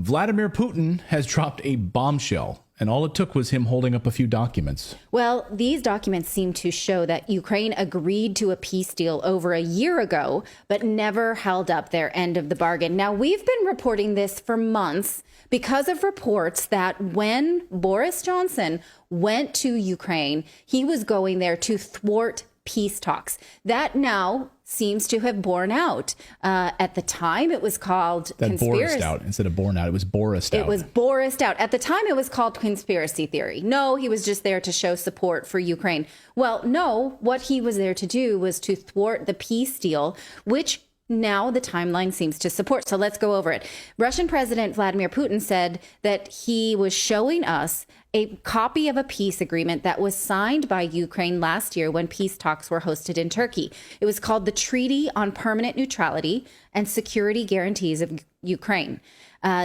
Vladimir Putin has dropped a bombshell, and all it took was him holding up a few documents. Well, these documents seem to show that Ukraine agreed to a peace deal over a year ago, but never held up their end of the bargain. Now, we've been reporting this for months because of reports that when Boris Johnson went to Ukraine, he was going there to thwart peace talks. That now seems to have borne out. At the time, it was called conspiracy. Borised out instead of borne out. It was Borised out. It was Borised out. At the time, it was called conspiracy theory. No, he was just there to show support for Ukraine. Well, no, what he was there to do was to thwart the peace deal, which now the timeline seems to support. So let's go over it. Russian President Vladimir Putin said that he was showing us a copy of a peace agreement that was signed by Ukraine last year when peace talks were hosted in Turkey. It was called the Treaty on Permanent Neutrality and Security Guarantees of Ukraine.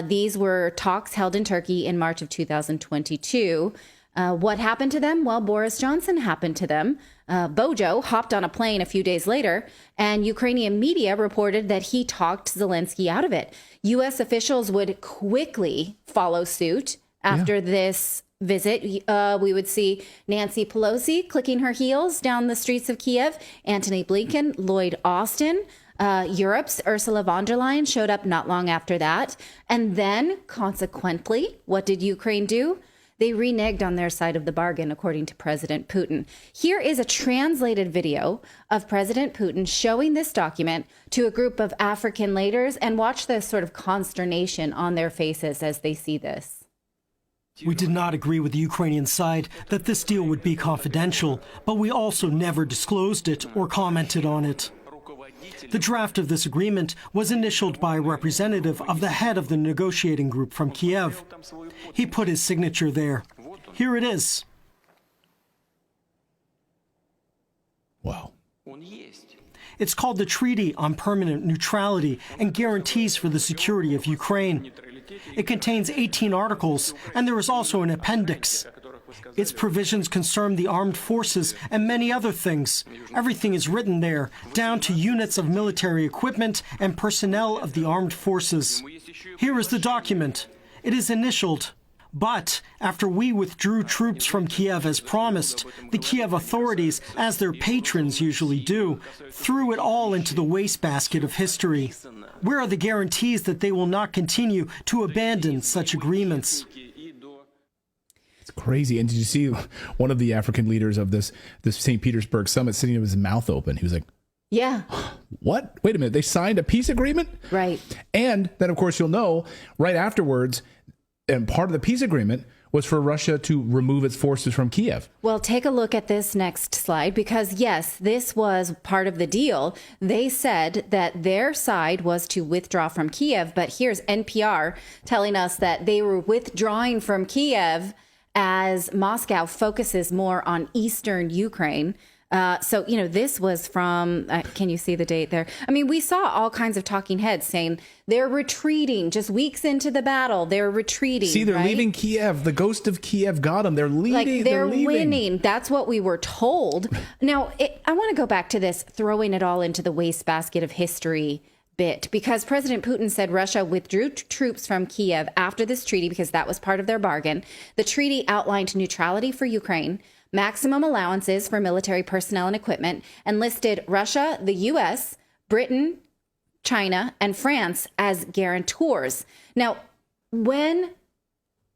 These were talks held in Turkey in March of 2022. What happened to them? Well, Boris Johnson happened to them. Bojo hopped on a plane a few days later, and Ukrainian media reported that he talked Zelensky out of it. U.S. officials would quickly follow suit after this visit. We would see Nancy Pelosi clicking her heels down the streets of Kiev, Antony Blinken, Lloyd Austin. Europe's Ursula von der Leyen showed up not long after that. And then, consequently, what did Ukraine do? They reneged on their side of the bargain, according to President Putin. Here is a translated video of President Putin showing this document to a group of African leaders, and watch the sort of consternation on their faces as they see this. We did not agree with the Ukrainian side that this deal would be confidential, but we also never disclosed it or commented on it. The draft of this agreement was initialed by a representative of the head of the negotiating group from Kiev. He put his signature there. Here it is. Wow. It's called the Treaty on Permanent Neutrality and Guarantees for the Security of Ukraine. It contains 18 articles, and there is also an appendix. Its provisions concern the armed forces and many other things. Everything is written there, down to units of military equipment and personnel of the armed forces. Here is the document. It is initialed. But after we withdrew troops from Kiev as promised, the Kiev authorities, as their patrons usually do, threw it all into the wastebasket of history. Where are the guarantees that they will not continue to abandon such agreements? Crazy. And did you see one of the African leaders of this St. Petersburg summit sitting with his mouth open? He was like, yeah. What? Wait a minute. They signed a peace agreement? Right. And then, of course, you'll know right afterwards, and part of the peace agreement was for Russia to remove its forces from Kiev. Well, take a look at this next slide, because, yes, this was part of the deal. They said that their side was to withdraw from Kiev. But here's NPR telling us that they were withdrawing from Kiev as Moscow focuses more on eastern Ukraine. So, this was from, can you see the date there? I mean, we saw all kinds of talking heads saying they're retreating just weeks into the battle. They're retreating. See, they're leaving Kiev. The ghost of Kiev got them. They're leaving. Like they're leaving. winning. That's what we were told. Now, I want to go back to this, throwing it all into the wastebasket of history bit, because President Putin said Russia withdrew troops from Kiev after this treaty because that was part of their bargain. The treaty outlined neutrality for Ukraine, maximum allowances for military personnel and equipment, and listed Russia, the U.S., Britain, China, and France as guarantors. Now, when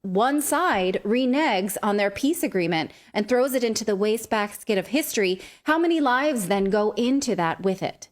one side reneges on their peace agreement and throws it into the wastebasket of history, how many lives then go into that with it?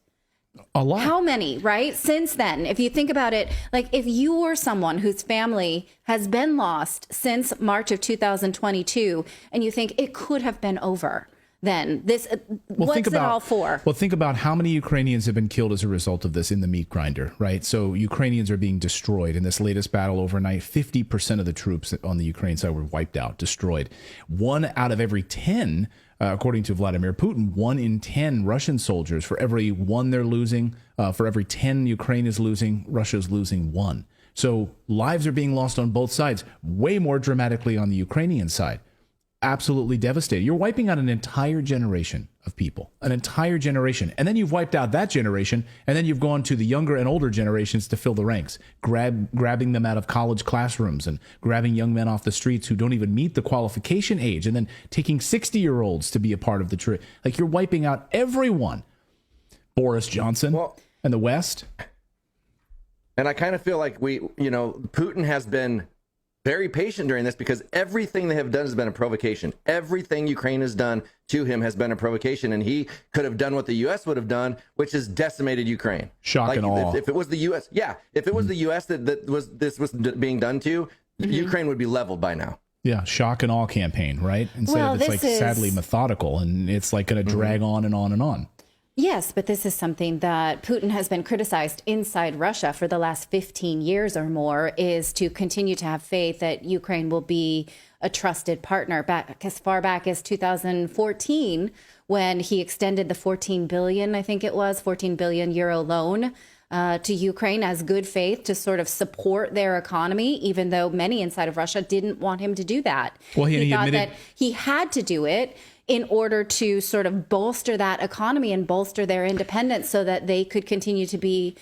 A lot. How many, right? Since then, if you think about it, like if you were someone whose family has been lost since March of 2022, and you think it could have been over, then this, what's it all for? Well, think about how many Ukrainians have been killed as a result of this in the meat grinder, right? So Ukrainians are being destroyed in this latest battle overnight. 50% of the troops on the Ukraine side were wiped out, destroyed. 1 out of every 10 according to Vladimir Putin, 1 in 10 Russian soldiers, for every 1 they're losing, for every 10 Ukraine is losing, Russia's losing 1. So lives are being lost on both sides, way more dramatically on the Ukrainian side. absolutely devastated. You're wiping out an entire generation of people, an entire generation. And then you've wiped out that generation, and then you've gone to the younger and older generations to fill the ranks, grabbing them out of college classrooms and grabbing young men off the streets who don't even meet the qualification age, and then taking 60-year-olds to be a part of the trip. Like, you're wiping out everyone. Boris Johnson and the West. And I kind of feel like Putin has been very patient during this, because everything they have done has been a provocation. Everything Ukraine has done to him has been a provocation, and he could have done what the U.S. would have done, which is decimated Ukraine. Shock and awe. If it was the U.S., if it was the U.S. that was being done to, Ukraine would be leveled by now. Yeah, shock and awe campaign, right? Instead of it's sadly methodical, and it's like going to drag on and on and on. Yes, but this is something that Putin has been criticized inside Russia for the last 15 years or more, is to continue to have faith that Ukraine will be a trusted partner. Back as far back as 2014, when he extended the 14 billion euro loan to Ukraine as good faith to sort of support their economy, even though many inside of Russia didn't want him to do that. Well, he thought admitted that he had to do it in order to sort of bolster that economy and bolster their independence so that they could continue to be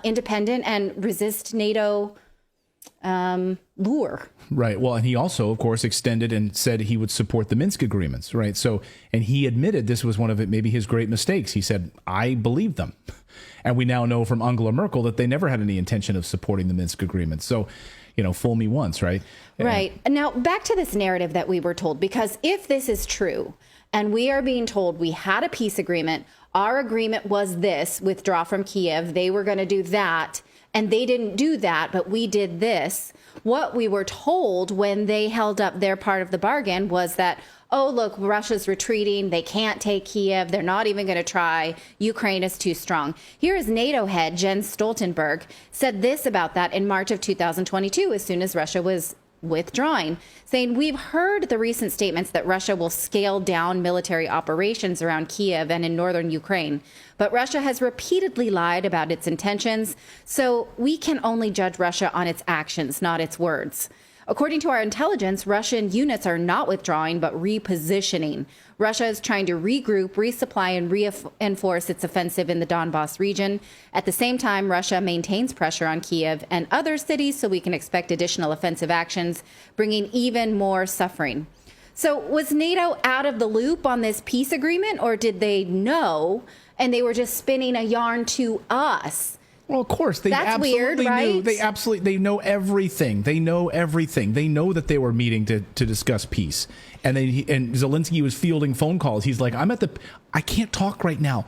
independent and resist NATO lure. Right. Well, and he also, of course, extended and said he would support the Minsk agreements. Right. So, and he admitted this was one of maybe his great mistakes. He said, I believe them. And we now know from Angela Merkel that they never had any intention of supporting the Minsk agreements. So, fool me once, right? Right. Now, back to this narrative that we were told, because if this is true and we are being told we had a peace agreement, our agreement was this, withdraw from Kiev, they were going to do that, and they didn't do that, but we did this. What we were told when they held up their part of the bargain was that, oh, look, Russia's retreating. They can't take Kiev. They're not even going to try. Ukraine is too strong. Here is NATO head Jens Stoltenberg said this about that in March of 2022, as soon as Russia was withdrawing, saying, we've heard the recent statements that Russia will scale down military operations around Kiev and in northern Ukraine. But Russia has repeatedly lied about its intentions, so we can only judge Russia on its actions, not its words. According to our intelligence, Russian units are not withdrawing, but repositioning. Russia is trying to regroup, resupply, and reinforce its offensive in the Donbas region. At the same time, Russia maintains pressure on Kiev and other cities, so we can expect additional offensive actions, bringing even more suffering. So was NATO out of the loop on this peace agreement, or did they know and they were just spinning a yarn to us? Well, of course, they That's absolutely weird, knew. right? They know everything. They know everything. They know that they were meeting to discuss peace. And Zelensky was fielding phone calls. He's like, I can't talk right now.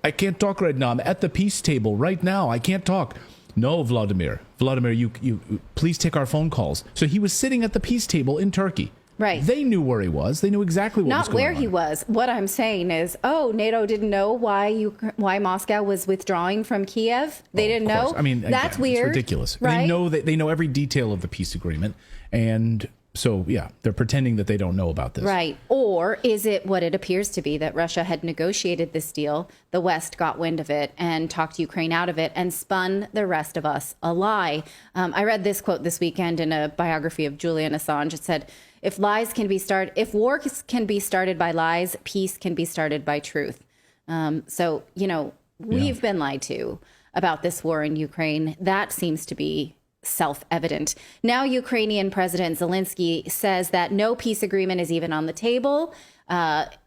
I'm at the peace table right now. I can't talk. No, Vladimir, you please take our phone calls. So he was sitting at the peace table in Turkey. Right. They knew where he was. They knew exactly what was going on. Not where he was. What I'm saying is, NATO didn't know why Moscow was withdrawing from Kiev. They didn't know. I mean, that's again, weird. It's ridiculous. Right? They know every detail of the peace agreement, and so yeah, they're pretending that they don't know about this. Right. Or is it what it appears to be, that Russia had negotiated this deal, the West got wind of it and talked Ukraine out of it and spun the rest of us a lie? I read this quote this weekend in a biography of Julian Assange. It said, if war can be started by lies, peace can be started by truth. So, we've been lied to about this war in Ukraine. That seems to be self-evident. Now, Ukrainian President Zelensky says that no peace agreement is even on the table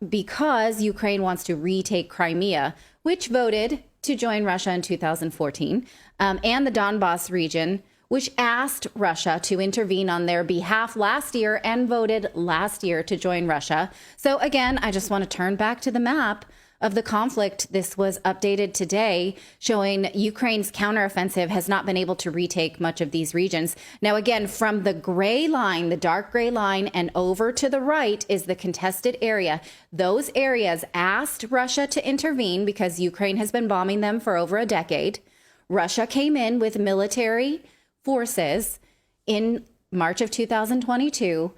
because Ukraine wants to retake Crimea, which voted to join Russia in 2014, and the Donbas region, which asked Russia to intervene on their behalf last year and voted last year to join Russia. So again, I just want to turn back to the map of the conflict. This was updated today, showing Ukraine's counteroffensive has not been able to retake much of these regions. Now, again, from the gray line, the dark gray line, and over to the right is the contested area. Those areas asked Russia to intervene because Ukraine has been bombing them for over a decade. Russia came in with military forces in March of 2022.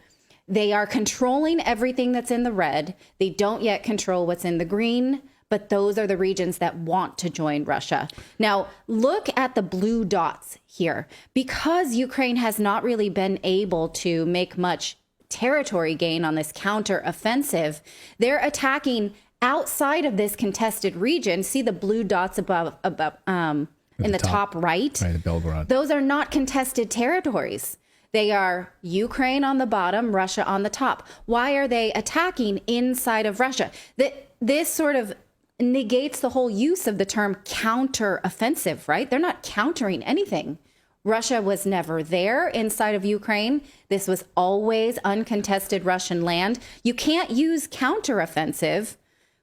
They are controlling everything that's in the red. They don't yet control what's in the green, but those are the regions that want to join Russia. Now, look at the blue dots here. Because Ukraine has not really been able to make much territory gain, on this counter-offensive. They're attacking outside of this contested region. See the blue dots above in the top right? Right, Belgorod. Those are not contested territories. They are Ukraine on the bottom, Russia on the top. Why are they attacking inside of Russia? This sort of negates the whole use of the term counter-offensive, right? They're not countering anything. Russia was never there inside of Ukraine. This was always uncontested Russian land. You can't use counter-offensive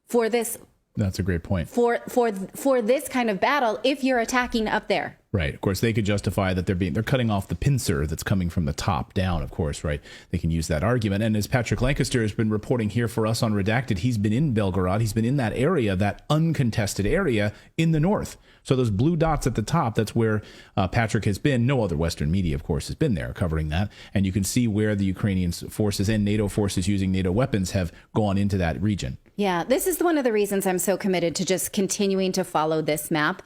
for this. That's a great point. For this kind of battle if you're attacking up there. Right. Of course, they could justify that they're cutting off the pincer that's coming from the top down, of course, right? They can use that argument. And as Patrick Lancaster has been reporting here for us on Redacted, he's been in Belgorod. He's been in that area, that uncontested area in the north. So those blue dots at the top, that's where Patrick has been. No other Western media, of course, has been there covering that. And you can see where the Ukrainian forces and NATO forces using NATO weapons have gone into that region. Yeah, this is one of the reasons I'm so committed to just continuing to follow this map.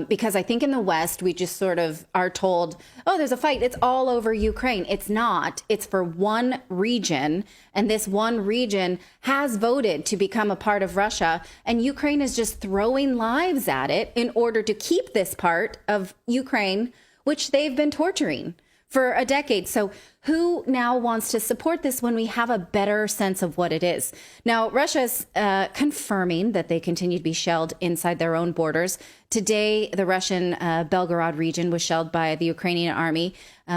Because I think in the West, we just sort of are told, oh, there's a fight. It's all over Ukraine. It's not. It's for one region. And this one region has voted to become a part of Russia. And Ukraine is just throwing lives at it in order to keep this part of Ukraine, which they've been torturing for a decade. So who now wants to support this when we have a better sense of what it is? Now, Russia's confirming that they continue to be shelled inside their own borders. Today, the Russian Belgorod region was shelled by the Ukrainian army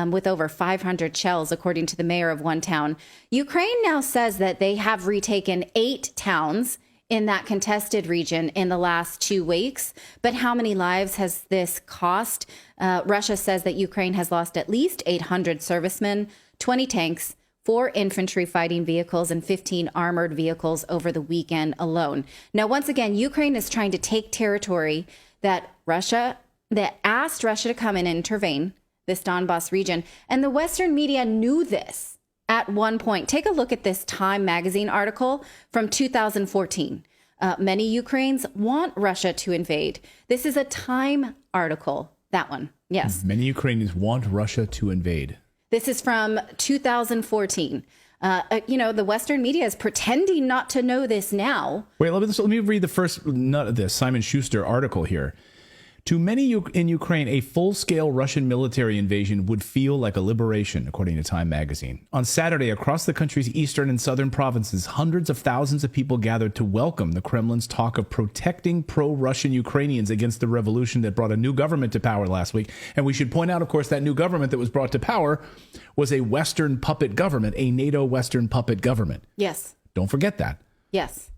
with over 500 shells, according to the mayor of one town. Ukraine now says that they have retaken 8 towns in that contested region in the last 2 weeks. But how many lives has this cost? Russia says that Ukraine has lost at least 800 servicemen, 20 tanks, 4 infantry fighting vehicles, and 15 armored vehicles over the weekend alone. Now, once again, Ukraine is trying to take territory that asked Russia to come in and intervene, this Donbas region. And the Western media knew this at one point. Take a look at this Time magazine article from 2014. Many Ukrainians want Russia to invade. This is a Time article, that one. Yes. Many Ukrainians want Russia to invade. This is from 2014. The Western media is pretending not to know this now. Wait, let me read the first nut of this Simon Schuster article here. To many in Ukraine, a full-scale Russian military invasion would feel like a liberation, according to Time magazine. On Saturday, across the country's eastern and southern provinces, hundreds of thousands of people gathered to welcome the Kremlin's talk of protecting pro-Russian Ukrainians against the revolution that brought a new government to power last week. And we should point out, of course, that new government that was brought to power was a Western puppet government, a NATO Western puppet government. Yes. Don't forget that. Yes.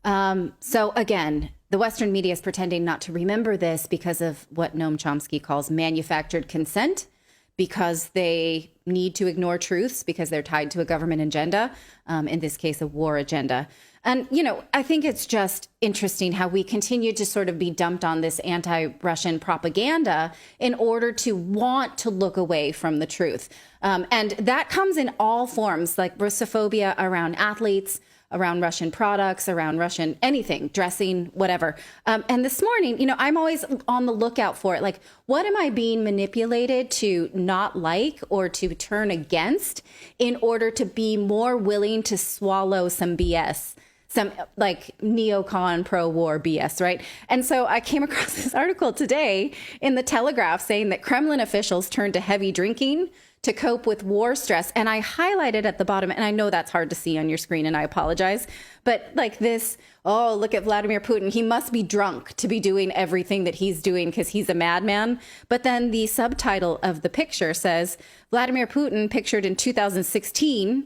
So again, the Western media is pretending not to remember this because of what Noam Chomsky calls manufactured consent, because they need to ignore truths because they're tied to a government agenda, in this case, a war agenda. And, I think it's just interesting how we continue to sort of be dumped on this anti-Russian propaganda in order to want to look away from the truth. And that comes in all forms, like Russophobia around athletes, around Russian products, around Russian anything, dressing, whatever. And this morning, I'm always on the lookout for it. Like, what am I being manipulated to not like or to turn against in order to be more willing to swallow some BS? Some like neocon pro-war BS, right? And so I came across this article today in the Telegraph saying that Kremlin officials turned to heavy drinking to cope with war stress. And I highlighted at the bottom, and I know that's hard to see on your screen, and I apologize, but like this, oh, look at Vladimir Putin. He must be drunk to be doing everything that he's doing because he's a madman. But then the subtitle of the picture says, Vladimir Putin, pictured in 2016,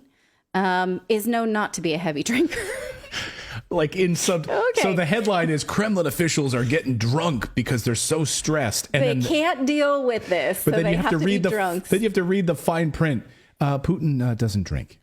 is known not to be a heavy drinker. Like so the headline is Kremlin officials are getting drunk because they're so stressed, and they can't deal with this. But so then you have to read the drunks. Then you have to read the fine print. Putin doesn't drink,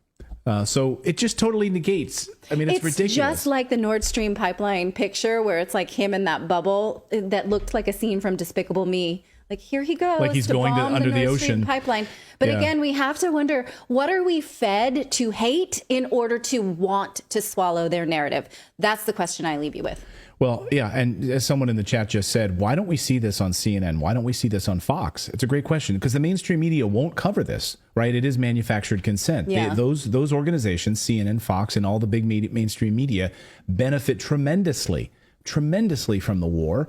so it just totally negates. I mean, it's ridiculous. Just like the Nord Stream pipeline picture, where it's like him in that bubble that looked like a scene from Despicable Me. Like, here he goes, like he's going under the Nord Stream ocean pipeline. But again, we have to wonder, what are we fed to hate in order to want to swallow their narrative? That's the question I leave you with. Well, yeah, and as someone in the chat just said, why don't we see this on CNN? Why don't we see this on Fox? It's a great question because the mainstream media won't cover this, right? It is manufactured consent. Yeah. Those organizations, CNN, Fox, and all the big mainstream media benefit tremendously from the war.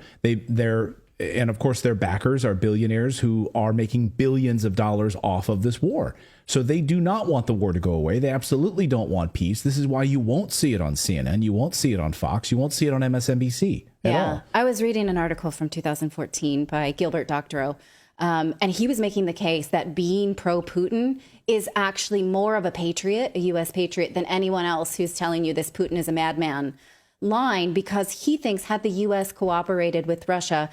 And of course, their backers are billionaires who are making billions of dollars off of this war. So they do not want the war to go away. They absolutely don't want peace. This is why you won't see it on CNN. You won't see it on Fox. You won't see it on MSNBC at all. I was reading an article from 2014 by Gilbert Doctorow, and he was making the case that being pro-Putin is actually more of a patriot, a U.S. patriot, than anyone else who's telling you this Putin is a madman line, because he thinks had the U.S. cooperated with Russia,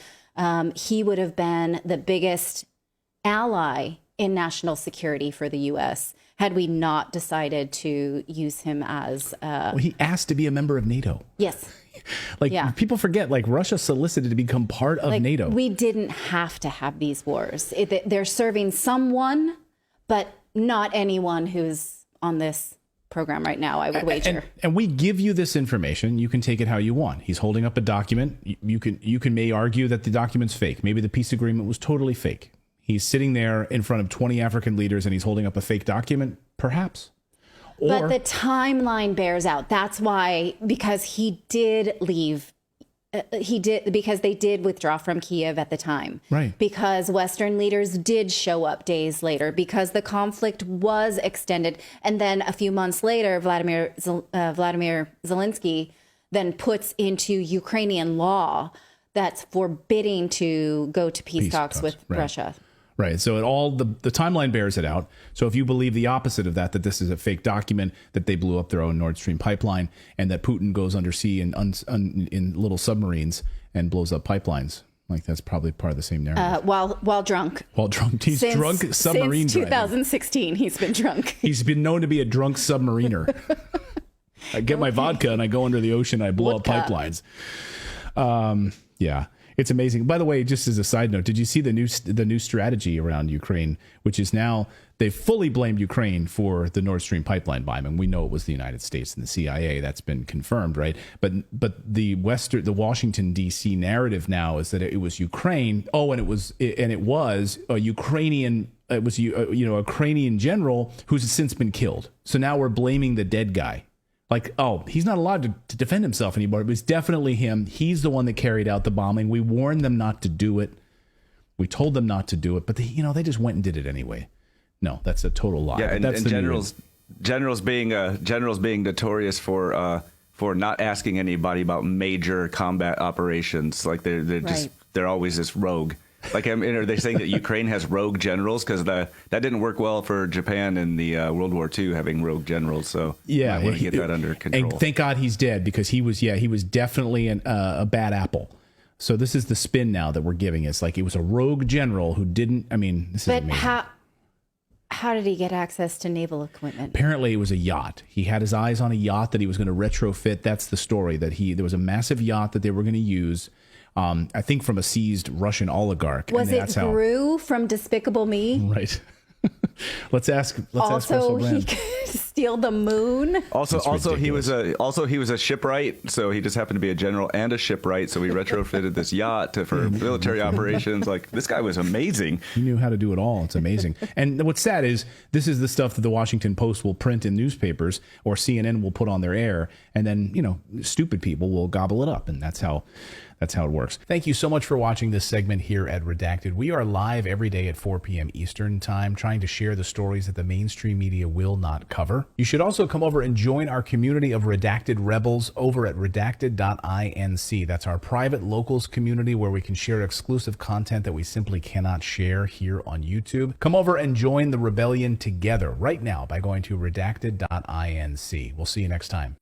he would have been the biggest ally in national security for the U.S. had we not decided to use him as... Well, he asked to be a member of NATO. Yes. People forget, Russia solicited to become part of NATO. We didn't have to have these wars. They're serving someone, but not anyone who's on this program right now, I would wager. And we give you this information. You can take it how you want. He's holding up a document. You may argue that the document's fake. Maybe the peace agreement was totally fake. He's sitting there in front of 20 African leaders and he's holding up a fake document, perhaps. But the timeline bears out. That's why, because he did leave. Because they did withdraw from Kiev at the time. Right. Because Western leaders did show up days later, because the conflict was extended. And then a few months later, Vladimir Zelensky then puts into Ukrainian law that's forbidding to go to peace talks with Russia. Right. So the timeline bears it out. So if you believe the opposite of that this is a fake document, that they blew up their own Nord Stream pipeline, and that Putin goes undersea in little submarines and blows up pipelines, that's probably part of the same narrative. While drunk. While drunk. He's drunk submarine Since 2016, he's been drunk. He's been known to be a drunk submariner. I get my vodka and I go under the ocean. I blow up pipelines. Yeah. It's amazing. By the way, just as a side note, did you see the new strategy around Ukraine, which is now they've fully blamed Ukraine for the Nord Stream pipeline bombing? We know it was the United States and the CIA. That's been confirmed, right? But the Washington D.C. narrative now is that it was Ukraine. Oh, and it was a Ukrainian. It was a Ukrainian general who's since been killed. So now we're blaming the dead guy. He's not allowed to defend himself anymore. It was definitely him. He's the one that carried out the bombing. We warned them not to do it. We told them not to do it, but they just went and did it anyway. No, that's a total lie. Yeah, that's generals being notorious for not asking anybody about major combat operations. They're always this rogue. Are they saying that Ukraine has rogue generals? Because that didn't work well for Japan in the World War II, having rogue generals. So yeah, I want to get that under control. And thank God he's dead, because he was definitely a bad apple. So this is the spin now that we're giving. It's like it was a rogue general who didn't. I mean, this is amazing. How did he get access to naval equipment? Apparently, it was a yacht. He had his eyes on a yacht that he was going to retrofit. That's the story. There was a massive yacht that they were going to use. I think from a seized Russian oligarch. Was it Gru from Despicable Me? Right. Let's ask Also, Russell he Brand. could steal the moon. Also he was a shipwright, so he just happened to be a general and a shipwright. So we retrofitted this yacht for military operations. This guy was amazing. He knew how to do it all. It's amazing. And what's sad is this is the stuff that the Washington Post will print in newspapers, or CNN will put on their air, and then stupid people will gobble it up, and that's how it works. Thank you so much for watching this segment here at Redacted. We are live every day at 4 p.m. Eastern Time, trying to share the stories that the mainstream media will not cover. You should also come over and join our community of Redacted Rebels over at redacted.inc. That's our private locals community where we can share exclusive content that we simply cannot share here on YouTube. Come over and join the rebellion together right now by going to redacted.inc. We'll see you next time.